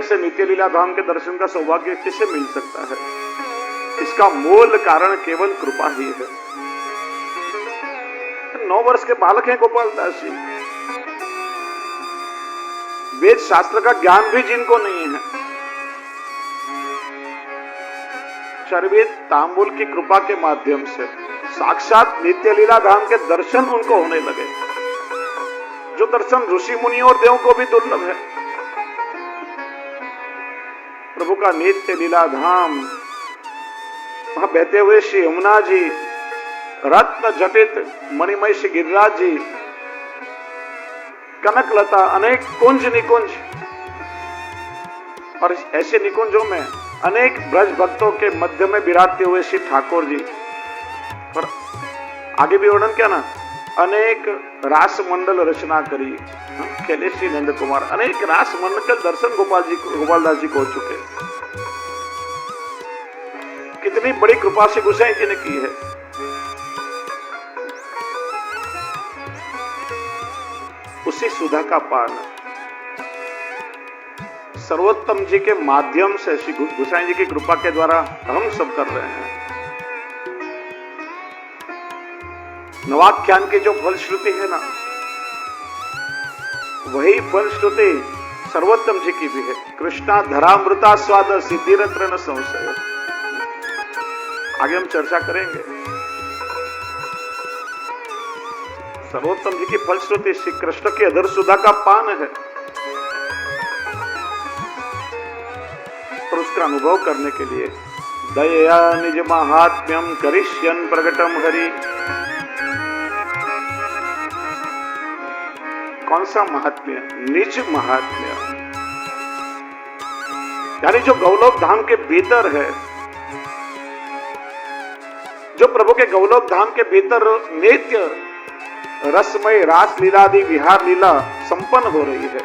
से नित्य लीला धाम के दर्शन का सौभाग्य किसे मिल सकता है? इसका मूल कारण केवल कृपा ही है। 9 वर्ष के बालक हैं गोपाल दास जी, वेद शास्त्र का ज्ञान भी जिनको नहीं है, चरवेद तांबुल की कृपा के माध्यम से साक्षात नित्य लीला धाम के दर्शन उनको होने लगे, जो दर्शन ऋषि मुनियों और देवों को भी दुर्लभ है। प्रभु का नित्य लीला धाम, वहां बहते हुए श्री यमुना जी, रत्न जटित मणिमय श्री गिरिराज जी, कनकलता, अनेक कुंज निकुंज, और ऐसे निकुंजों में अनेक ब्रज भक्तों के मध्य में विराजते हुए श्री ठाकुर जी, और आगे भी वर्णन किया ना, अनेक रास मंडल रचना करी, खेले श्री नंद कुमार, अनेक रास मंडल के दर्शन गोपाल दास जी को हो चुके। कितनी बड़ी कृपा से गोसाई जी ने की है। उसी सुधा का पान सर्वोत्तम जी के माध्यम से श्री गोसाई जी की कृपा के द्वारा हम सब कर रहे हैं। नवाख्यान की जो फलश्रुति है ना, वही फलश्रुति सर्वोत्तम जी की भी है। कृष्णा धरामृता स्वाद सिद्धिरत्र न संशय। आगे हम चर्चा करेंगे। सर्वोत्तम जी की फलश्रुति श्री कृष्ण की अधर सुधा का पान है, और उसका अनुभव करने के लिए दया निज महात्म्यम करिष्यन प्रगटम हरि। कौन सा महात्म्य? निज महात्म्य, यानी जो गौलोक धाम के भीतर है, जो प्रभु के गौलोक धाम के भीतर नित्य रसमय रास लीलादि विहार लीला संपन्न हो रही है,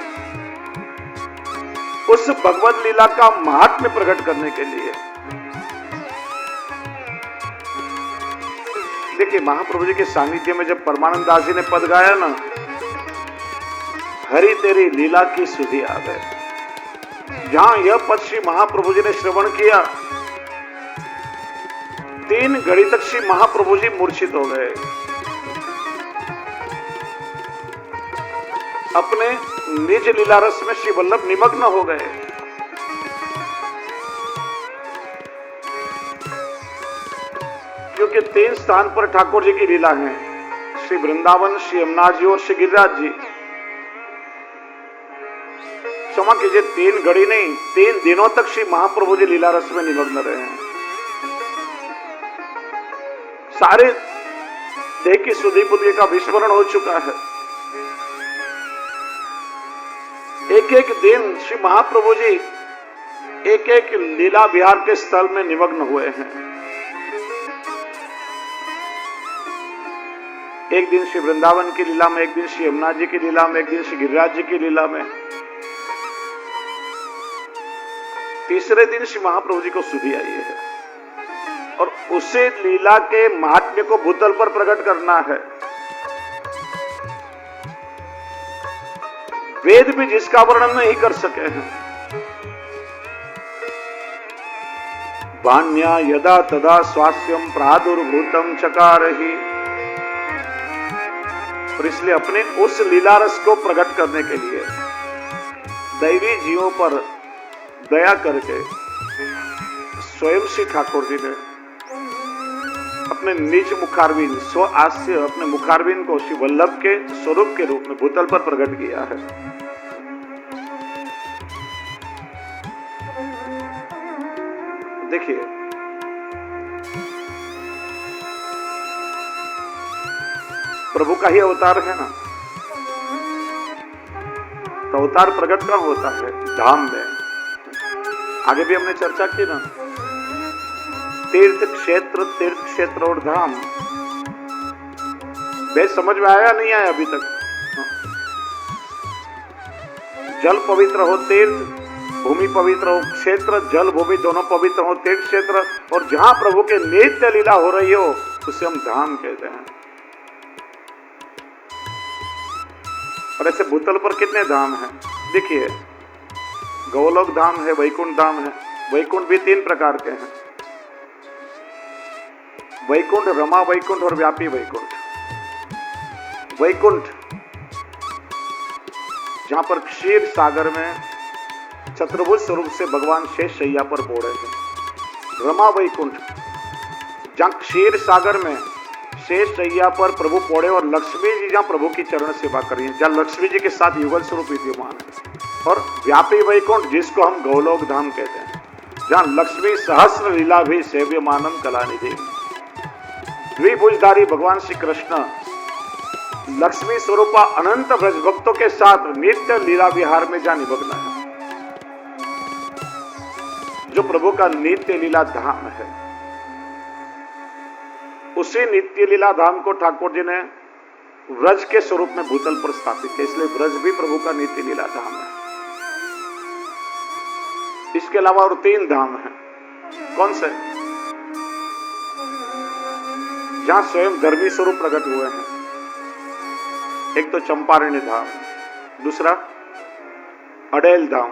उस भगवत लीला का महात्म्य प्रकट करने के लिए देखिए, महाप्रभु जी के सानिध्य में जब परमानंद दास जी ने पद गाया ना, हरि तेरी लीला की सुधि आ गए, जहां यह पद श्री महाप्रभु जी ने श्रवण किया, 3 घड़ी तक श्री महाप्रभु जी मूर्छित हो गए, अपने निज लीला रस में श्री वल्लभ निमग्न हो गए। क्योंकि 3 स्थान पर ठाकुर जी की लीला है, श्री वृंदावन, श्री यमुना जी और श्री गिरिराज जी। क्षमा कीजिए, 3 घड़ी नहीं, 3 दिनों तक श्री महाप्रभु जी लीला रस में निमग्न रहे हैं। सारे देह की सुधि बुद्धि का विस्मरण हो चुका है। एक एक दिन श्री महाप्रभु जी एक एक लीला विहार के स्थल में निमग्न हुए हैं। एक दिन श्री वृंदावन की लीला में, एक दिन श्री यमुना जी की लीला में, एक दिन श्री गिरिराज जी की लीला में, तीसरे दिन श्री महाप्रभु जी को सुधि आई है, और उसे लीला के महात्म्य को भूतल पर प्रकट करना है। वेद भी जिसका वर्णन नहीं कर सके हैं। वाण्या यदा तदा स्वास्यम प्रादुर्भूतम चकारहि। और इसलिए अपने उस लीला रस को प्रकट करने के लिए दैवी जीवों पर दया करके स्वयं श्री ठाकुर जी ने अपने निज मुखारविंद स्व आस्य, अपने मुखारविंद को श्री वल्लभ के स्वरूप के रूप में भूतल पर प्रकट किया है। देखिए, प्रभु का ही अवतार है ना, तो अवतार प्रकट कहाँ होता है? धाम में। आगे भी हमने चर्चा की ना, तीर्थ क्षेत्र और धाम। वे समझ में आया नहीं आया अभी तक? जल पवित्र हो तीर्थ, भूमि पवित्र हो क्षेत्र, जल भूमि दोनों पवित्र हो तीर्थ क्षेत्र, और जहां प्रभु के नित्य लीला हो रही हो उसे हम धाम कहते हैं। और ऐसे भूतल पर कितने धाम हैं? देखिए, गोलोक धाम है, वैकुंठ धाम है। वैकुंठ भी 3 प्रकार के हैं, वैकुंठ, रमा वैकुंठ और व्यापी वैकुंठ। वैकुंठ जहां पर क्षीर सागर में चतुर्भुज स्वरूप से भगवान शेष शैया पर बोड़े हैं। रमा वैकुंठ जहां क्षीर सागर में शेष शैया पर प्रभु पौड़े और लक्ष्मी जी जहां प्रभु की चरण सेवा कर रही है, जहां लक्ष्मी जी के साथ युगल स्वरूप विद्यमान है। और व्यापी वैकुंठ जिसको हम गोलोक धाम कहते हैं, जहां लक्ष्मी सहस्र लीला भी सेव्यमानम कलानिधि। द्विभुजधारी भगवान श्री कृष्ण लक्ष्मी स्वरूपा अनंत ब्रज भक्तों के साथ नित्य लीला विहार में जा निमग्न है, जो प्रभु का नित्य लीला धाम है। उसी नित्य लीला धाम को ठाकुर जी ने व्रज के स्वरूप में भूतल पर स्थापित किया, इसलिए व्रज भी प्रभु का नित्य लीला धाम है। इसके अलावा और 3 धाम हैं। कौन से? जहां स्वयं धर्मी स्वरूप प्रकट हुए हैं। एक तो चंपारण्य धाम, दूसरा अडेल धाम,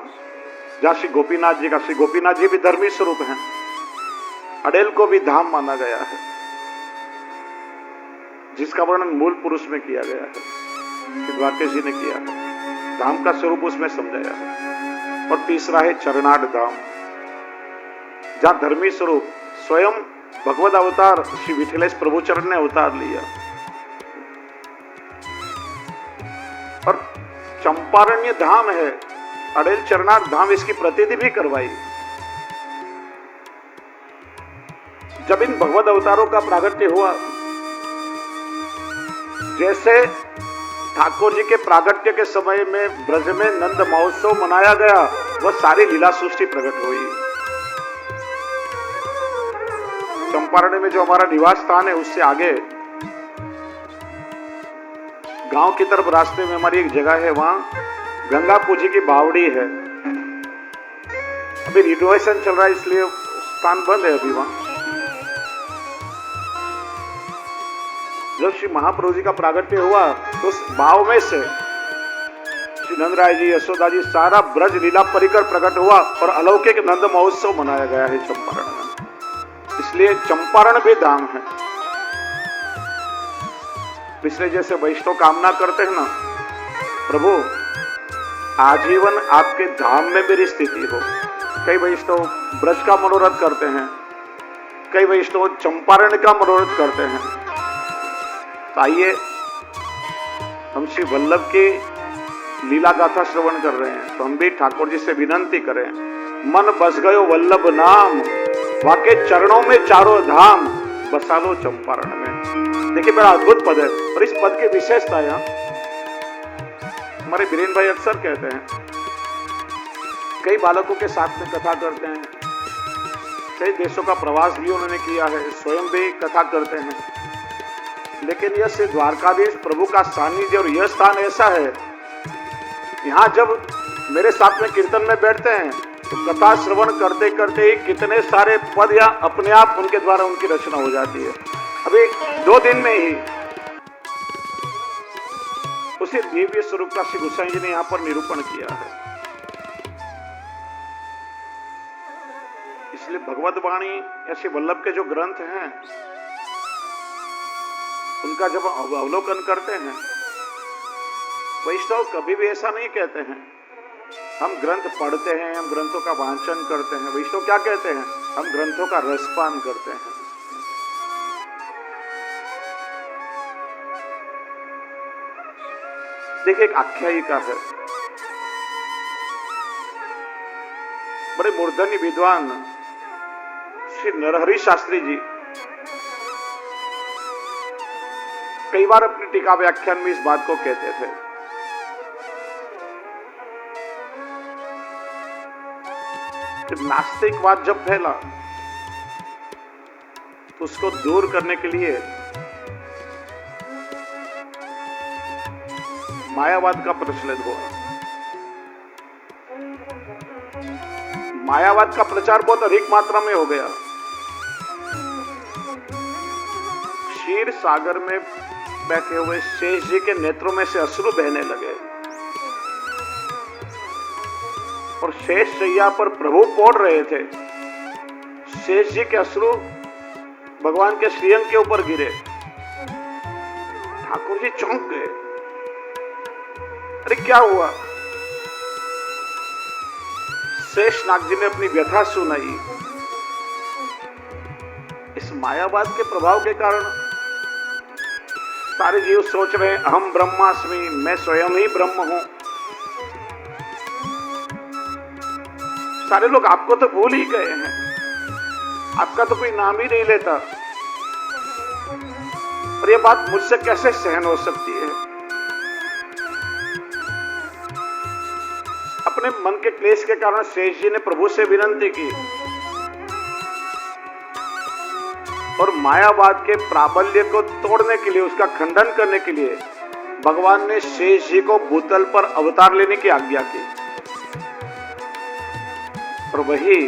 जहां श्री गोपीनाथ जी भी धर्मी स्वरूप हैं। अडेल को भी धाम माना गया है, जिसका वर्णन मूल पुरुष में किया गया है, द्वारकेश जी ने किया है। धाम का स्वरूप उसमें समझाया है। और तीसरा है चरणाढ़ धाम, जहां धर्मी स्वरूप स्वयं भगवद अवतार श्री विठलेश प्रभु चरण ने अवतार लिया। और चंपारण्य धाम है, अडेल चरणाढ़ धाम, इसकी प्रतीति भी करवाई। जब इन भगवद अवतारों का प्रागट्य हुआ, जैसे ठाकुर जी के प्रागट्य के समय में ब्रज में नंद महोत्सव मनाया गया, वह सारी लीला सृष्टि प्रकट हुई। चंपारण्य में जो हमारा निवास स्थान है, उससे आगे गांव की तरफ रास्ते में हमारी एक जगह है, वहां गंगा पूजी की बावड़ी है। अभी रिनोवेशन चल रहा है, इसलिए स्थान बंद है अभी वहां। जब श्री महाप्रभु जी का प्रागट्य हुआ, तो उस भाव में से श्री नंदराय जी, यशोदा जी, सारा ब्रज लीला परिकर प्रकट हुआ और अलौकिक नंद महोत्सव मनाया गया है चंपारण में। इसलिए चंपारण भी धाम है। पिछले जैसे वैष्णव कामना करते हैं ना, प्रभु आजीवन आपके धाम में मेरी स्थिति हो। कई वैष्णव ब्रज का मनोरथ करते हैं, कई वैष्णव चंपारण का मनोरथ करते हैं। तो आइए हम श्री वल्लभ की लीला गाथा श्रवण कर रहे हैं, तो हम भी ठाकुर जी से विनंती करें, मन बस गयो वल्लभ नाम, वाके चरणों में चारों धाम, बसा लो चंपारण में। देखिए बड़ा अद्भुत पद है, और इस पद की विशेषता यहाँ हमारे बीरेन भाई अक्सर कहते हैं, कई बालकों के साथ में कथा करते हैं, कई देशों का प्रवास भी उन्होंने किया है, स्वयं भी कथा करते हैं। लेकिन यह श्री द्वारकाधीश प्रभु का सानिध्य और यह स्थान ऐसा है, यहाँ जब मेरे साथ में कीर्तन में बैठते हैं, तो कथा श्रवण करते करते ही कितने सारे पद या अपने आप उनके द्वारा उनकी रचना हो जाती है। अभी 2 दिन में ही उसी दिव्य स्वरूप का श्री गोसाई जी ने यहाँ पर निरूपण किया है। इसलिए भगवत वाणी या श्री वल्लभ के जो ग्रंथ हैं, उनका जब अवलोकन करते हैं, वैष्णव कभी भी ऐसा नहीं कहते हैं हम ग्रंथ पढ़ते हैं, हम ग्रंथों का वाचन करते हैं। वैष्णव क्या कहते हैं? हम ग्रंथों का रसपान करते हैं। देखिए एक आख्यायिका है, बड़े मूर्धन्य विद्वान श्री नरहरि शास्त्री जी कई बार अपनी टीका व्याख्यान में इस बात को कहते थे, नास्तिकवाद जब फैला तो उसको दूर करने के लिए मायावाद का प्रचलन हुआ। मायावाद का प्रचार बहुत अधिक मात्रा में हो गया। क्षीर सागर में बैठे हुए शेष जी के नेत्रों में से अश्रु बहने लगे। और शेष शैया पर प्रभु पौड़ रहे थे। शेष जी के अश्रु भगवान के श्रीअंग के ऊपर गिरे। ठाकुर जी चौंक गए, अरे क्या हुआ? शेषनाग जी ने अपनी व्यथा सुनाई। इस मायावाद के प्रभाव के कारण सारे जीव सोच रहे हैं अहम ब्रह्मास्मि, मैं स्वयं ही ब्रह्म हूं। सारे लोग आपको तो भूल ही गए हैं, आपका तो कोई नाम ही नहीं लेता, और यह बात मुझसे कैसे सहन हो सकती है? अपने मन के क्लेश के कारण शेष जी ने प्रभु से विनती की और मायावाद के प्राबल्य को तोड़ने के लिए, उसका खंडन करने के लिए भगवान ने शेष जी को भूतल पर अवतार लेने की आज्ञा की। और वही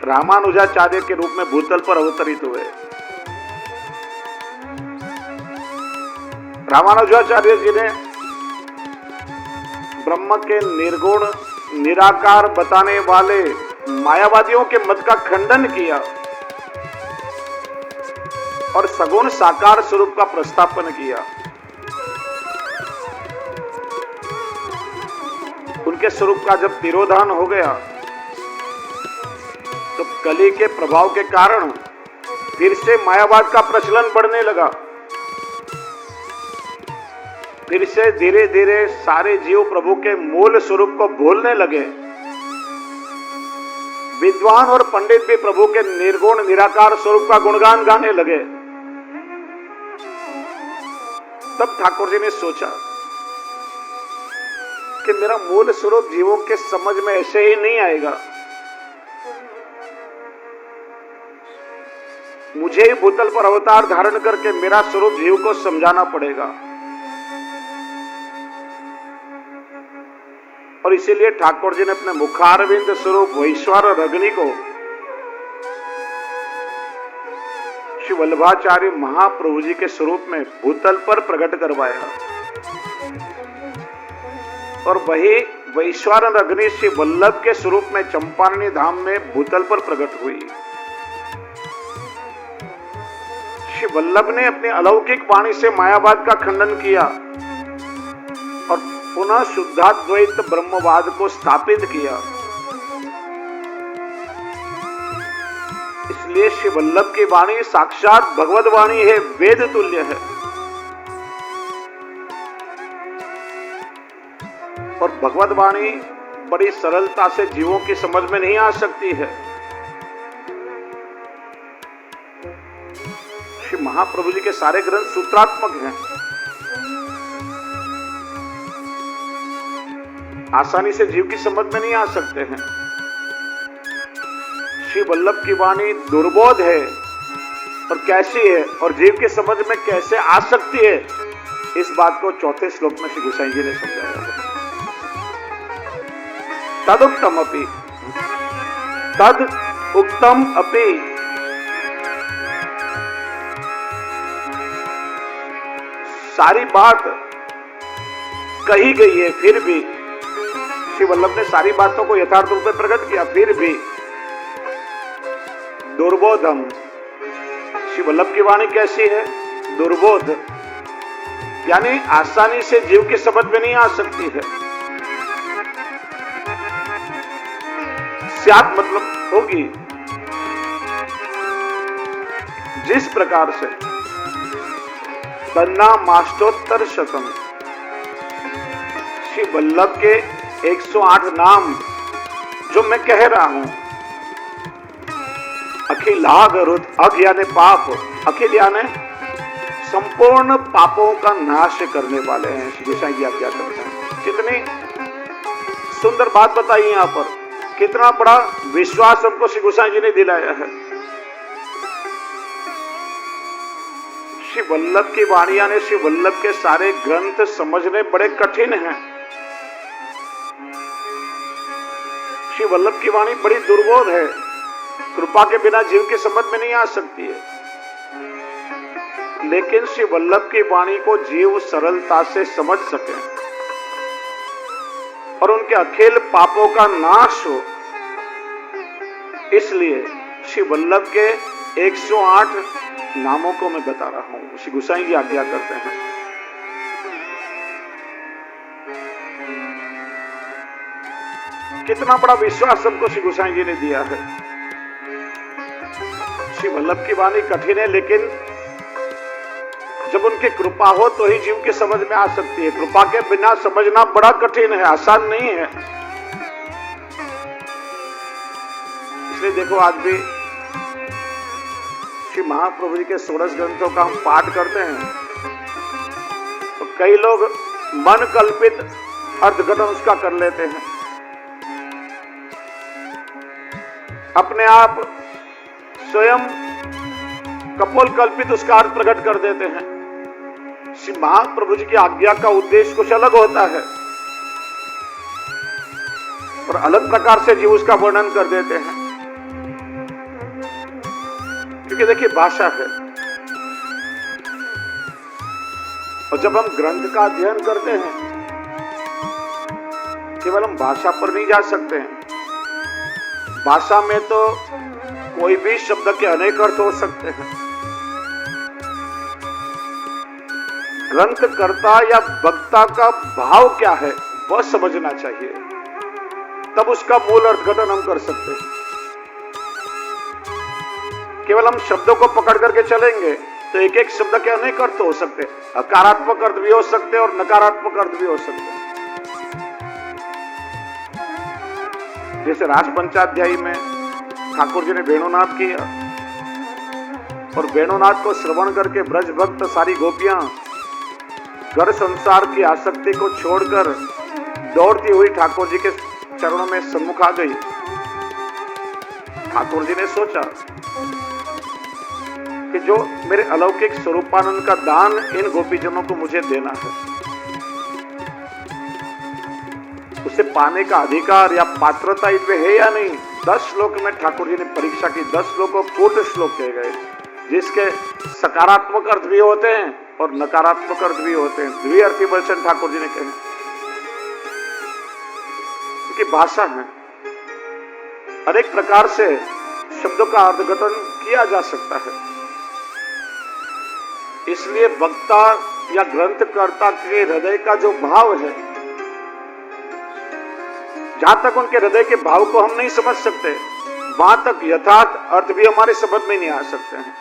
रामानुजाचार्य के रूप में भूतल पर अवतरित हुए। रामानुजाचार्य जी ने ब्रह्म के निर्गुण निराकार बताने वाले मायावादियों के मत का खंडन किया और सगुण साकार स्वरूप का प्रस्थापन किया। उनके स्वरूप का जब तिरोधान हो गया तो कली के प्रभाव के कारण फिर से मायावाद का प्रचलन बढ़ने लगा। फिर से धीरे धीरे सारे जीव प्रभु के मूल स्वरूप को भूलने लगे। विद्वान और पंडित भी प्रभु के निर्गुण निराकार स्वरूप का गुणगान गाने लगे। तब ठाकुर जी ने सोचा कि मेरा मूल स्वरूप जीवों के समझ में ऐसे ही नहीं आएगा, मुझे ही भूतल पर अवतार धारण करके मेरा स्वरूप जीव को समझाना पड़ेगा। और इसीलिए ठाकुर जी ने अपने मुखारविंद स्वरूप वैश्वानर अग्नि को श्री वल्लभाचार्य महाप्रभु जी के स्वरूप में भूतल पर प्रकट करवाया। और वही वैश्वानर अग्नि श्री वल्लभ के स्वरूप में चंपारणी धाम में भूतल पर प्रकट हुई। श्री वल्लभ ने अपनी अलौकिक वाणी से मायावाद का खंडन किया और पुनः शुद्धाद्वैत ब्रह्मवाद को स्थापित किया। इसलिए श्री वल्लभ की वाणी साक्षात भगवद वाणी है, वेद तुल्य है। और भगवद वाणी बड़ी सरलता से जीवों की समझ में नहीं आ सकती है। श्री महाप्रभु जी के सारे ग्रंथ सूत्रात्मक हैं, आसानी से जीव की समझ में नहीं आ सकते हैं। श्री वल्लभ की वाणी दुर्बोध है और कैसी है और जीव की समझ में कैसे आ सकती है, इस बात को चौथे श्लोक में श्री गोसाई जी ने समझाया है। तदुक्तम अपि, तद उक्तम अपि, सारी बात कही गई है, फिर भी श्री वल्लभ ने सारी बातों को यथार्थ रूप में प्रकट किया, फिर भी दुर्बोधम। श्री वल्लभ की वाणी कैसी है? दुर्बोध, यानी आसानी से जीव की समझ में नहीं आ सकती है। स्यात् मतलब होगी। जिस प्रकार से तन्ना माष्टोत्तर शतम, श्री वल्लभ के 108 नाम जो मैं कह रहा हूं, अखिलाग रुत, अघ यानी पाप, अखिल यानी संपूर्ण पापों का नाश करने वाले हैं। श्री गोसाई जी आप क्या करते हैं? कितनी सुंदर बात बताई यहां पर, कितना बड़ा विश्वास हमको श्री गोसाई जी ने दिलाया है। श्री वल्लभ की वाणी यानी श्री वल्लभ के सारे ग्रंथ समझने बड़े कठिन हैं। श्री वल्लभ की वाणी बड़ी दुर्बोध है, कृपा के बिना जीव की समझ में नहीं आ सकती है। लेकिन श्री वल्लभ की वाणी को जीव सरलता से समझ सके, और उनके अखिल पापों का नाश हो। इसलिए श्री वल्लभ के 108 नामों को मैं बता रहा हूं। श्री गोसाई जी आज्ञा करते हैं। कितना बड़ा विश्वास हमको श्री गोसाई जी ने दिया है। श्री वल्लभ की वाणी कठिन है, लेकिन जब उनकी कृपा हो तो ही जीव के समझ में आ सकती है। कृपा के बिना समझना बड़ा कठिन है, आसान नहीं है। इसलिए देखो, आज भी श्री महाप्रभु जी के 16 ग्रंथों का हम पाठ करते हैं तो कई लोग मन कल्पित अर्थघटन उसका कर लेते हैं, अपने आप स्वयं कपोल कल्पित उसका अर्थ प्रकट कर देते हैं। श्री महाप्रभु जी की आज्ञा का उद्देश्य कुछ अलग होता है और अलग प्रकार से जीव उसका वर्णन कर देते हैं। क्योंकि देखिए, भाषा है, और जब हम ग्रंथ का अध्ययन करते हैं केवल हम भाषा पर नहीं जा सकते हैं। भाषा में तो कोई भी शब्द के अनेक अर्थ हो सकते हैं। ग्रंथकर्ता या वक्ता का भाव क्या है वह समझना चाहिए, तब उसका मूल अर्थघटन हम कर सकते हैं। केवल हम शब्दों को पकड़ करके चलेंगे तो एक एक शब्द के अनेक अर्थ हो सकते हैं। सकारात्मक अर्थ भी हो सकते हैं और नकारात्मक अर्थ भी हो सकते हैं। जैसे रास पंचाध्यायी में ठाकुर जी ने वेणुनाथ किया, और वेणुनाथ को श्रवण करके ब्रज भक्त सारी गोपियां घर संसार की आसक्ति को छोड़कर दौड़ती हुई ठाकुर जी के चरणों में सम्मुख आ गई। ठाकुर जी ने सोचा कि जो मेरे अलौकिक स्वरूपानंद का दान इन गोपीजनों को मुझे देना है, उसे पाने का अधिकार या पात्रता इनमें है या नहीं। 10 श्लोक में ठाकुर जी ने परीक्षा की। 10 श्लोकों पूर्ण श्लोक कहे गए, जिसके सकारात्मक अर्थ भी होते हैं और नकारात्मक अर्थ भी होते हैं। द्विअर्थी वचन ठाकुर जी ने कहे, क्योंकि भाषा में अनेक प्रकार से शब्दों का अर्थघटन किया जा सकता है। इसलिए वक्ता या ग्रंथकर्ता के हृदय का जो भाव है, जहां तक उनके हृदय के भाव को हम नहीं समझ सकते, वहां तक यथार्थ अर्थ भी हमारे समझ में नहीं आ सकते हैं।